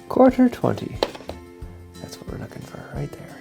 Quarter 20. That's what we're looking for right there.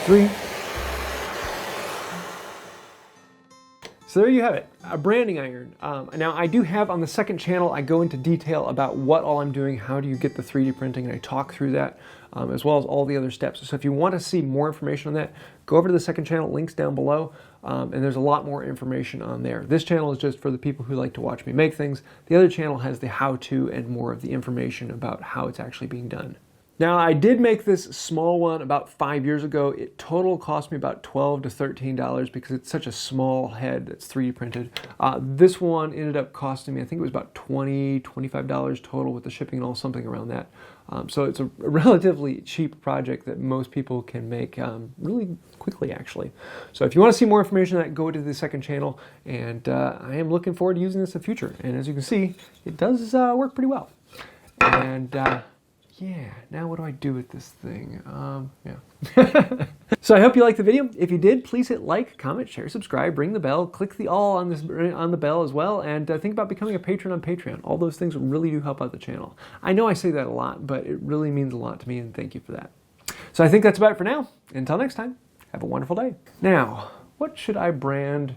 three. So there you have it, a branding iron. Now I do have on the second channel, I go into detail about what all I'm doing, how do you get the 3D printing, and I talk through that, as well as all the other steps. So if you want to see more information on that, go over to the second channel, links down below, and there's a lot more information on there. This channel is just for the people who like to watch me make things. The other channel has the how-to and more of the information about how it's actually being done. Now, I did make this small one about 5 years ago. It total cost me about $12 to $13 because it's such a small head that's 3D printed. This one ended up costing me, I think it was about $20, $25 total with the shipping and all, something around that. So it's a relatively cheap project that most people can make really quickly, actually. So if you want to see more information on that, go to the second channel, and I am looking forward to using this in the future. And as you can see, it does work pretty well. And yeah, now what do I do with this thing? Yeah. So I hope you liked the video. If you did, please hit like, comment, share, subscribe, ring the bell, click the all on the bell as well, and think about becoming a patron on Patreon. All those things really do help out the channel. I know I say that a lot, but it really means a lot to me, and thank you for that. So I think that's about it for now. Until next time, have a wonderful day. Now, what should I brand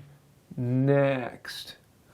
next?